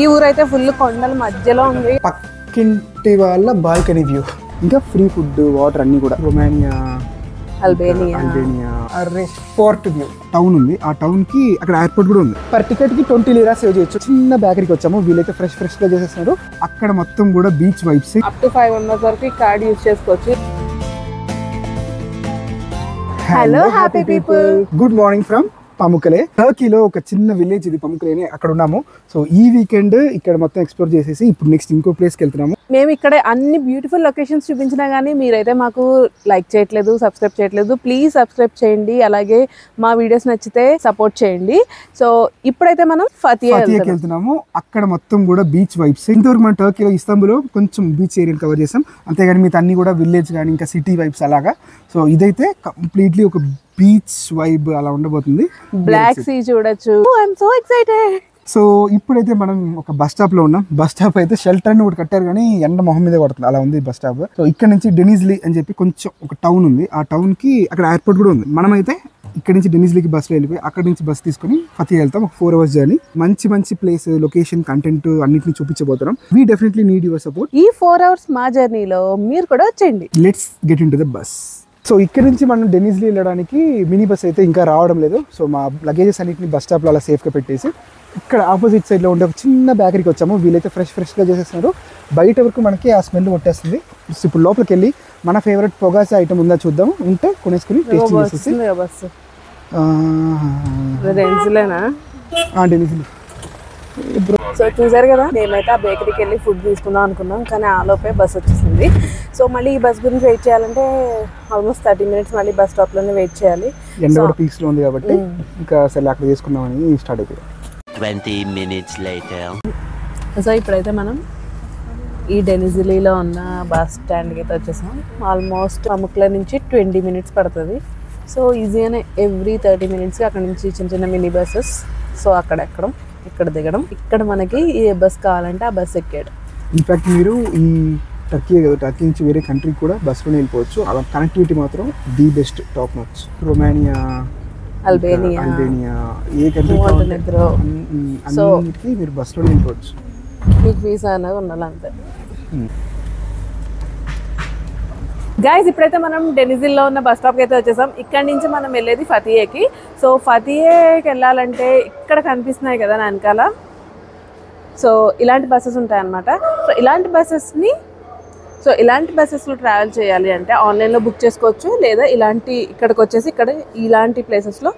ఈ ఊరైతే ఫుల్ కొండల మధ్యలో ఉంది. పక్కింటి వాళ్ళ బాల్కనీ వ్యూ, ఇంకా ఫ్రీ ఫుడ్, వాటర్ అన్ని కూడా. Romania, Albania port view. Town ఉంది, ఆ టౌన్ కి అక్కడ ఎయిర్పోర్ట్ కూడా ఉంది. పర్ టికెట్ కి 20 లీరా సేవ్ చేయొచ్చు. చిన్న బేకరీకి వచ్చాము, వీళ్ళైతే ఫ్రెష్ గా చేసేస్తున్నారు. అక్కడ మొత్తం కూడా beach vibes. Up to 5 members వరకు ఈ కార్డ్ యూజ్ చేసుకోవచ్చు. Hello happy people, good morning from Pamukkale. టర్కీలో ఒక చిన్న విలేజ్ ఇది పముకలే, అక్కడ ఉన్నాము. సో ఈ వీకెండ్ ఇక్కడ మొత్తం ఎక్స్ప్లోర్ చేసేసి ఇప్పుడు నెక్స్ట్ ఇంకో ప్లేస్కి వెళ్తున్నాము. మేము ఇక్కడ అన్ని బ్యూటిఫుల్ లొకేషన్స్ చూపించినా కానీ మీరైతే మాకు లైక్ చేయట్లేదు, సబ్స్క్రైబ్ చేయట్లేదు. ప్లీజ్ సబ్స్క్రైబ్ చేయండి, అలాగే మా వీడియోస్ నచ్చితే సపోర్ట్ చేయండి. సో ఇప్పుడైతే మనం ఫతియాకి వెళ్తున్నాము. అక్కడ మొత్తం కూడా బీచ్ వైబ్స్. ఇంతవరకు మనం టర్కీలో ఇస్తాంబుల్లో కొంచెం బీచ్ ఏరియాని కవర్ చేసాం, అంతేగాని మిగతా అన్ని కూడా విలేజ్ కానీ ఇంకా సిటీ వైబ్స్ అలాగా. సో ఇదైతే కంప్లీట్లీ ఒక బీచ్ వైబ్ అలా ఉండబోతుంది. బ్లాక్ సీ చూడొచ్చు. I'm so excited. సో ఇప్పుడైతే మనం ఒక బస్ స్టాప్ లో ఉన్నాం. బస్ స్టాప్ అయితే షెల్టర్ అని ఒకటి కట్టారు, కానీ ఎండ మొహం మీద కొడుతుంది, అలా ఉంది బస్ స్టాప్. సో ఇక్కడ నుంచి డెనిజ్లీ అని చెప్పి కొంచెం ఒక టౌన్ ఉంది, ఆ టౌన్ కి అక్కడ ఎయిర్పోర్ట్ కూడా ఉంది. మనమైతే ఇక్కడ నుంచి డెనిజ్లీకి బస్సులో వెళ్ళిపోయి అక్కడ నుంచి బస్ తీసుకుని ఫతియా వెళ్తాం. ఒక 4 hours జర్నీ. మంచి ప్లేస్, లొకేషన్, కంటెంట్ అన్నిటిని చూపించబోతున్నాం. We definitely need your support. ఈ 4 hours మా జర్నీలో మీరు కూడా వచ్చేయండి. Let's get into the bus. So ఇక్కడ నుంచి మనం డెనిజ్లీ వెళ్ళడానికి మినీ బస్ అయితే ఇంకా రావడం లేదు. సో మా లగేజెస్ అన్నింటిని బస్ స్టాప్లో అలా సేఫ్గా పెట్టేసి ఇక్కడ ఆపోజిట్ సైడ్లో ఉండే ఒక చిన్న బేకరీకి వచ్చాము. వీళ్ళైతే ఫ్రెష్గా చేసేస్తున్నారు. బయట వరకు మనకి ఆ స్మెల్ కొట్టేస్తుంది. ఇప్పుడు లోపలికి వెళ్ళి మన ఫేవరెట్ పొగాసా ఐటమ్ ఉందా చూద్దాం. ఉంటే కొనేసుకుని టేస్ట్ చేసేసి డెనిజ్లీ. సో చూసారు కదా, మేమైతే ఆ బేకరీకి వెళ్ళి ఫుడ్ తీసుకుందాం అనుకున్నాం, కానీ ఆ లోపే బస్ వచ్చేసింది. సో మళ్ళీ ఈ బస్ గురించి వెయిట్ చేయాలంటే ఆల్మోస్ట్ 30 minutes మళ్ళీ బస్ స్టాప్లోనే వెయిట్ చేయాలి. ఎండ కూడా పీక్స్లో ఉంది కాబట్టి ఇంకా సరే అక్కడ చేసుకుందామని స్టార్ట్ అయిపోయింది. 20 minutes later. సో ఇప్పుడైతే మనం ఈ డెనిజ్లీలో ఉన్న బస్ స్టాండ్కి అయితే వచ్చేసాం. ఆల్మోస్ట్ పముక్ల నుంచి 20 minutes పడుతుంది. సో ఈజీగానే ఎవ్రీ 30 minutesకి అక్కడ నుంచి చిన్న మినీ బస్సెస్. సో అక్కడ ఎక్కడం, ఇక్కడ దిగడం, ఇక్కడ మనకి ఏ బస్ కావాలంటే ఆ బస్ ఎక్కాడు. ఇన్ఫ్యాక్ట్ మీరు ఈ టర్కీ నుంచి వేరే కంట్రీకి కూడా బస్సులోనే వెళ్ళిపోవచ్చు. అలా కనెక్టివిటీ మాత్రం the best, top notch. Romania, Albania A country అన్నిటికీ మీరు బస్సులోనే వెళ్ళిపోవచ్చు. మీకు వీసా అనేది ఉండాలి అంతే. గైస్ ఇప్పుడైతే మనం డెనిజిల్లో ఉన్న బస్ స్టాప్కి అయితే వచ్చేసాం. ఇక్కడ నుంచి మనం వెళ్ళేది ఫతియాకి. సో ఫతియాకి వెళ్ళాలంటే ఇక్కడ కనిపిస్తున్నాయి కదా నా వెనకాల, సో ఇలాంటి బస్సెస్ ఉంటాయన్నమాట. సో ఇలాంటి బస్సెస్లో ట్రావెల్ చేయాలి అంటే ఆన్లైన్లో బుక్ చేసుకోవచ్చు, లేదా ఇక్కడికి వచ్చేసి ఇక్కడ ఇలాంటి ప్లేసెస్లో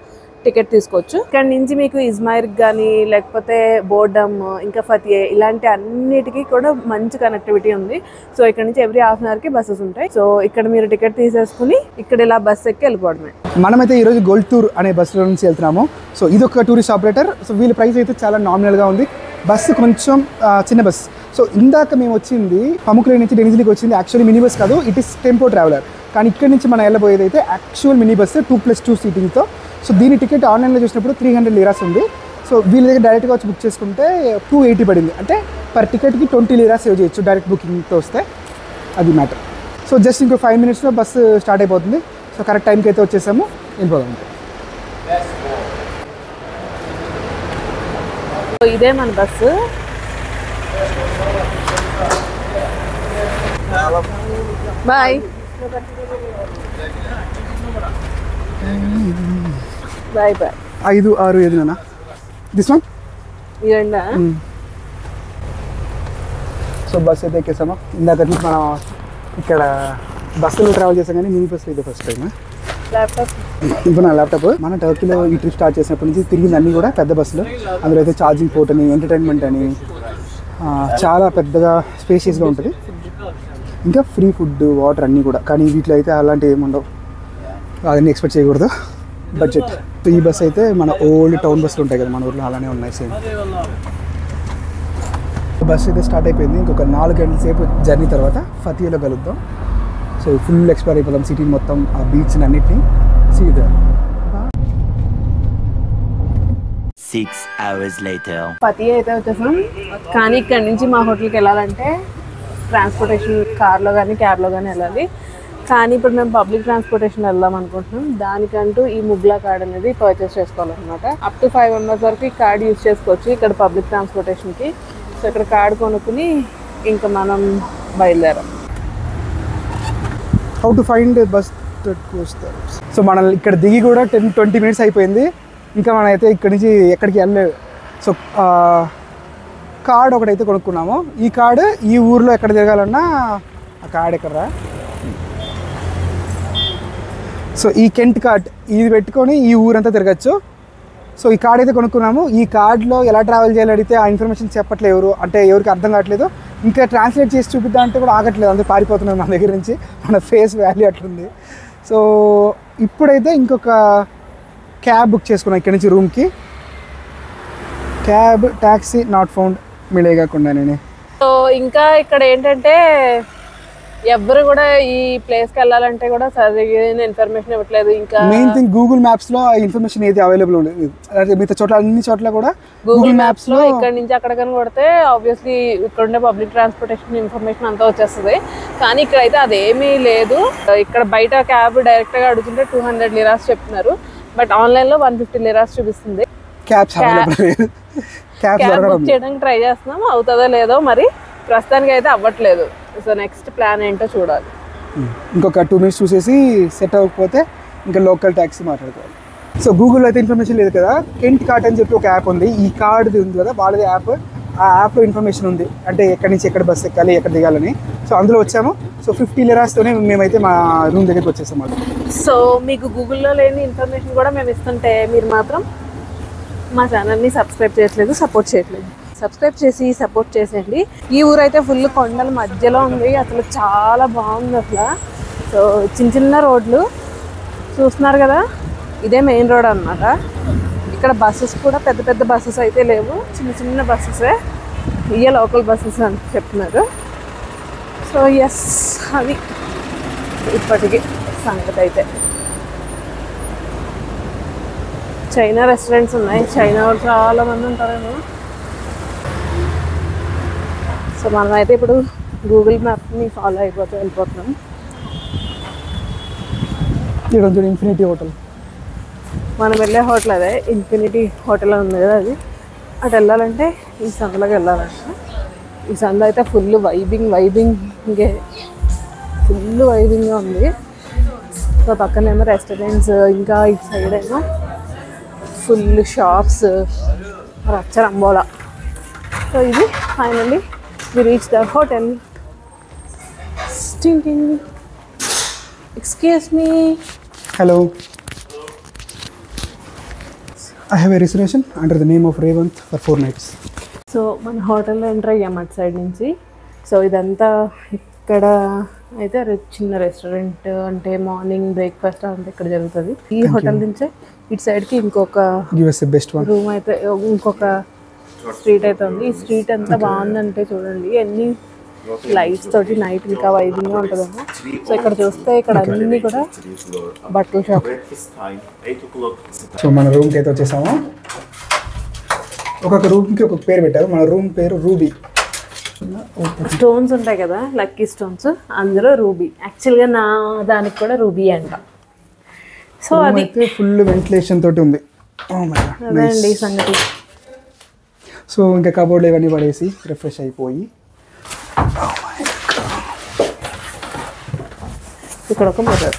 టికెట్ తీసుకోవచ్చు. ఇక్కడ నుంచి మీకు ఇజ్మైర్కి కానీ లేకపోతే బోర్డమ్, ఇంకా ఫతియా ఇలాంటి అన్నిటికీ కూడా మంచి కనెక్టివిటీ ఉంది. సో ఇక్కడ నుంచి ఎవ్రీ ½ hour బస్సెస్ ఉంటాయి. సో ఇక్కడ మీరు టికెట్ తీసేసుకుని ఇక్కడ ఇలా బస్ ఎక్కి వెళ్ళిపోవడమే. మనమైతే ఈరోజు గోల్డ్ టూర్ అనే బస్సులో నుంచి వెళ్తున్నాము. సో ఇది ఒక టూరిస్ట్ ఆపరేటర్. సో వీళ్ళ ప్రైస్ అయితే చాలా నామినల్గా ఉంది. బస్సు కొంచెం చిన్న బస్. సో ఇందాక మేము వచ్చింది పముకలే నుంచి డెనిజ్లీకి వచ్చింది యాక్చువల్లీ మినీ బస్ కాదు, ఇట్ ఈస్ టెంపో ట్రావెలర్. కానీ ఇక్కడ నుంచి మనం వెళ్ళబోయేది అయితే యాక్చువల్ మినీ బస్సు 2+2 సీటింగ్తో. సో దీని టికెట్ ఆన్లైన్లో చూసినప్పుడు 300 లీరాస్ ఉంది. సో వీళ్ళ దగ్గర డైరెక్ట్గా వచ్చి బుక్ చేసుకుంటే 280 పడింది. అంటే పర్ టికెట్కి 20 లీరాస్ సేవ్ చేయొచ్చు డైరెక్ట్ బుకింగ్తో వస్తే. అది మ్యాటర్. సో జస్ట్ ఇంకో 5 minutesలో బస్సు స్టార్ట్ అయిపోతుంది. సో కరెక్ట్ టైంకి అయితే వచ్చేసాము, వెళ్ళిపోదాం. సో ఇదే మన బస్సు. Bye bye bye. 5, 6, 7 నాన్న. This one. సో బస్ అయితే ఎక్కేసాము. ఇందాక నుంచి మనం ఇక్కడ బస్సులో ట్రావెల్ చేసాం, కానీ మినీ బస్సులో ఇదే ఫస్ట్ టైం. ఇప్పుడు నా ల్యాప్టాప్ మన టర్కీలో ఈ ట్రిప్ స్టార్ట్ చేసినప్పటి నుంచి తిరిగింది అన్నీ కూడా పెద్ద బస్సులు. అందులో అయితే ఛార్జింగ్ పోర్ట్ అని, ఎంటర్టైన్మెంట్ అని, చాలా పెద్దగా స్పేషియస్గా ఉంటుంది. ఇంకా ఫ్రీ ఫుడ్, వాటర్ అన్నీ కూడా. కానీ వీటిలో అయితే అలాంటివి ఏముండవు, అవన్నీ ఎక్స్పెక్ట్ చేయకూడదు. బడ్జెట్. సో ఈ బస్ అయితే మన ఓల్డ్ టౌన్ బస్సులు ఉంటాయి కదా మన ఊర్లో, అలానే ఉన్నాయి సేమ్. బస్ అయితే స్టార్ట్ అయిపోయింది. ఇంకొక 4 గంటల సేపు జర్నీ తర్వాత ఫతియాలో కలుద్దాం. సో ఫుల్ ఎక్స్ప్లోర్ అయిపోదాం సిటీ మొత్తం, ఆ బీచ్ అన్నిటిని. See you there. 6 hours later. Fethiye అయితే వచ్చేసాం. కానీ ఇక్కడ నుంచి మా హోటల్కి వెళ్ళాలంటే ట్రాన్స్పోర్టేషన్ కార్లో కానీ క్యాబ్లో కానీ వెళ్ళాలి. కానీ ఇప్పుడు మేము పబ్లిక్ ట్రాన్స్పోర్టేషన్ వెళ్దాం అనుకుంటున్నాం. దానికంటూ ఈ ముగ్లా కార్డ్ అనేది పర్చేస్ చేసుకోవాలన్నమాట. అప్ టు 5 members వరకు ఈ కార్డ్ యూజ్ చేసుకోవచ్చు ఇక్కడ పబ్లిక్ ట్రాన్స్పోర్టేషన్కి. ఇక్కడ కార్డు కొనుక్కుని ఇంకా మనం బయలుదేరాం. హౌ టు ఫైండ్ బస్ వస్తారు. సో మనం ఇక్కడ దిగి కూడా 10-20 మినిట్స్ అయిపోయింది. ఇంకా మనం అయితే ఇక్కడి నుంచి ఎక్కడికి వెళ్ళలేదు. సో కార్డ్ ఒకటైతే కొనుక్కున్నాము. ఈ కార్డు ఈ ఊర్లో ఎక్కడ తిరగాలన్నా ఆ కార్డ్ ఎక్కడ. సో ఈ కెంట్ కార్డ్ ఇది పెట్టుకొని ఈ ఊరంతా తిరగచ్చు. సో ఈ కార్డ్ అయితే కొనుక్కున్నాము. ఈ కార్డ్లో ఎలా ట్రావెల్ చేయాలి అడిగితే ఆ ఇన్ఫర్మేషన్ చెప్పట్లేదు ఎవరు, అంటే ఎవరికి అర్థం కావట్లేదు. ఇంకా ట్రాన్స్లేట్ చేసి చూపిద్దాం అంటే కూడా ఆగట్లేదు, అంతే పారిపోతున్నాం మన దగ్గర నుంచి. మన ఫేస్ వాల్యూ అట్లుంది. సో ఇప్పుడైతే ఇంకొక క్యాబ్ బుక్ చేసుకున్నాం ఇక్కడి నుంచి రూమ్కి. క్యాబ్ ట్యాక్సీ నాట్ ఫౌండ్ మిలేగాకుండా నేనే. సో ఇంకా ఇక్కడ ఏంటంటే ఎవ్వరు కూడా ఈ ప్లేస్కి వెళ్ళాలంటే కూడా సరిగ్గా ఇన్ఫర్మేషన్ ఇవ్వట్లేదు. ఇంకా మెయిన్ థింగ్ గూగుల్ మ్యాప్స్లో ఇన్ఫర్మేషన్ ఏది అవైలబుల్ ఉండదు. మిగతా చోట్ల అన్ని చోట్ల కూడా గూగుల్ మ్యాప్స్లో ఇక్కడ నుంచి అక్కడికని కొడితే ఆబ్వియస్లీ ఇక్కడ ఉండే పబ్లిక్ ట్రాన్స్పోర్టేషన్ ఇన్ఫర్మేషన్ అంతా వచ్చేస్తుంది. కానీ ఇక్కడైతే అదేమీ లేదు. ఇక్కడ బయట క్యాబ్ డైరెక్ట్గా అడుగుతుంటే 200 లిరాస్ చెప్తున్నారు, బట్ ఆన్లైన్లో 150 లిరాస్ చూపిస్తుంది. క్యాబ్ బుక్ చేయడానికి ట్రై చేస్తున్నాం, అవుతుందో లేదో మరి. ప్రస్తుతానికి అయితే అవ్వట్లేదు. సో నెక్స్ట్ ప్లాన్ ఏంటో చూడాలి. ఇంకొక 2 మినిట్స్ చూసేసి సెట్ అవ్వకపోతే ఇంకా లోకల్ ట్యాక్సీ మాట్లాడుకోవాలి. సో గూగుల్లో అయితే ఇన్ఫర్మేషన్ లేదు కదా. కెంట్ కార్డ్ అని చెప్పి ఒక యాప్ ఉంది. ఈ కార్డ్ది ఉంది కదా వాళ్ళది యాప్. ఆ యాప్లో ఇన్ఫర్మేషన్ ఉంది, అంటే ఎక్కడి నుంచి ఎక్కడ బస్సు ఎక్కాలి, ఎక్కడ దిగాలని. సో అందులో వచ్చాము. సో 50 లిరాస్తోనే మేమైతే మా రూమ్ దగ్గరికి వచ్చేసాం అన్నమాట. సో మీకు గూగుల్లో లేని ఇన్ఫర్మేషన్ కూడా మేము ఇస్తుంటే మీరు మాత్రం మా ఛానల్ని సబ్స్క్రైబ్ చేయట్లేదు, సపోర్ట్ చేయట్లేదు. సబ్స్క్రైబ్ చేసి సపోర్ట్ చేసేయండి. ఈ ఊరు అయితే ఫుల్ కొండల మధ్యలో ఉంది, అసలు చాలా బాగుంది అసలు. సో చిన్న చిన్న రోడ్లు చూస్తున్నారు కదా, ఇదే మెయిన్ రోడ్ అన్నమాట. ఇక్కడ బస్సెస్ కూడా పెద్ద పెద్ద బస్సెస్ అయితే లేవు, చిన్న చిన్న బస్సెసే. ఇవే లోకల్ బస్సెస్ అని చెప్తున్నారు. సో ఎస్, అది ఇప్పటికీ సంగతి. అయితే చైనా రెస్టారెంట్స్ ఉన్నాయి, చైనా వాళ్ళు చాలా మంది ఉంటారేమో. సో మనం అయితే ఇప్పుడు గూగుల్ మ్యాప్ని ఫాలో అయిపోతూ వెళ్ళిపోతున్నాం. ఇన్ఫినిటీ హోటల్, మనం వెళ్ళే హోటల్ అదే ఇన్ఫినిటీ హోటల్ ఉంది కదా, అది అటు వెళ్ళాలంటే ఈ సందులోకి వెళ్ళాలంట. ఈ సందు అయితే ఫుల్ వైబింగే, ఫుల్ వైబింగ్గా ఉంది. సో పక్కనేమో రెస్టారెంట్స్, ఇంకా ఇటు సైడ్ ఏమో ఫుల్ షాప్స్, రచ్చరంబోలా. సో ఇది finally we reached the hotel. Stinking. Excuse me. Hello. I have a reservation under the name of Revanth for 4 nights. So మన హోటల్లో ఎంటర్ అయ్యాం అటు సైడ్ నుంచి. సో ఇదంతా ఇక్కడ అయితే చిన్న రెస్టారెంట్, అంటే మార్నింగ్ బ్రేక్ఫాస్ట్ అంటే ఇక్కడ జరుగుతుంది. ఈ హోటల్ నుంచే ఇటు సైడ్కి ఇంకొక రూమ్ అయితే, ఇంకొక స్ట్రీట్ అయితే ఉంది. ఈ స్ట్రీట్ ఎంత బాగుందంటే చూడండి, ఎన్ని లైట్స్ తోటి నైట్ ఇంకా వైబింగ్గా ఉంటుందేమో. సో ఇక్కడ చూస్తే ఇక్కడ అన్నీ కూడా బట్టల షాప్. సో మన రూమ్కి అయితే వచ్చేసాము. ఒక్కొక్క రూమ్కి ఒక్కొక్క పేరు పెట్టారు. మన రూమ్ పేరు రూబీ. స్టోన్స్ ఉంటాయి కదా, లక్కీ స్టోన్స్, అందులో రూబీ. యాక్చువల్గా నా దానికి కూడా రూబీ అంట. సో అది ఫుల్ వెంటిలేషన్ తోటి ఉంది. అదే అండి ఈ సంగతి. సో ఇంకా కబోర్డ్లో ఇవన్నీ పడేసి రిఫ్రెష్ అయిపోయి ఇక్కడ ఒక మిర్రర్.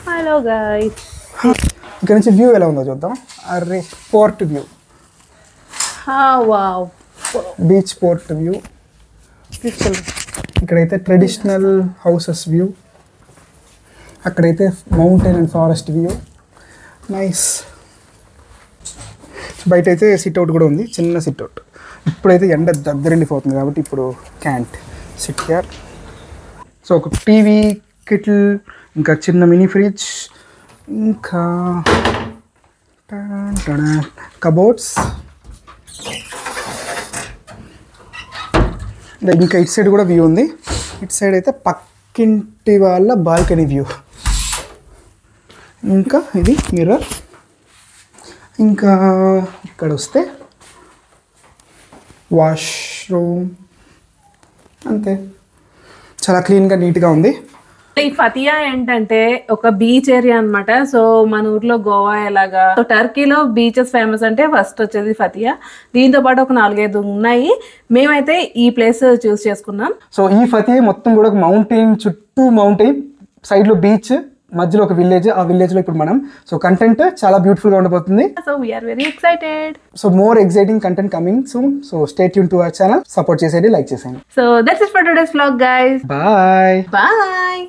హలో గైస్, ఇక్కడ నుంచి వ్యూ ఎలా ఉందో చూద్దాం. అరే, port view, wow, beach port view. ఇక్కడైతే ట్రెడిషనల్ హౌసెస్ వ్యూ, అక్కడైతే mountain and forest view. Nice. బయట అయితే సిట్అవుట్ కూడా ఉంది, చిన్న సిట్అవుట్. ఇప్పుడైతే ఎండ దగ్గరండిపోతుంది కాబట్టి ఇప్పుడు క్యాంట్ సిట్ హియర్. సో ఒక టీవీ, కిటిల్, ఇంకా చిన్న మినీ ఫ్రిడ్జ్, ఇంకా కబోర్డ్స్. ఇంకా ఇటు సైడ్ కూడా వ్యూ ఉంది. ఇటు సైడ్ అయితే పక్కింటి వాళ్ళ బాల్కనీ వ్యూ. ఇంకా ఇది మిర్రర్. ఇంకా ఇక్కడ వస్తే వాష్రూమ్, అంతే. చాలా క్లీన్గా నీట్గా ఉంది. ఈ ఫతియా ఏంటంటే ఒక బీచ్ ఏరియా అన్నమాట. సో మన ఊర్లో గోవా ఎలాగా, సో టర్కీలో బీచెస్ ఫేమస్ అంటే ఫస్ట్ వచ్చేది ఫతియా. దీంతో పాటు ఒక 4-5 ఉన్నాయి. మేమైతే ఈ ప్లేస్ చూస్ చేసుకున్నాం. సో ఈ ఫతియా మొత్తం కూడా ఒక మౌంటైన్, చుట్టూ మౌంటైన్, సైడ్ లో బీచ్, మధ్యలో ఒక విలేజ్. ఆ విలేజ్ లో ఇప్పుడు మనం సో కంటెంట్ చాలా బ్యూటిఫుల్ గా ఉండబోతుంది. So we are very excited. So more exciting content coming soon. So stay tune to our channel. Support చేసేయండి, లైక్ చేసేయండి. So that's it for today's vlog guys. Bye. Bye.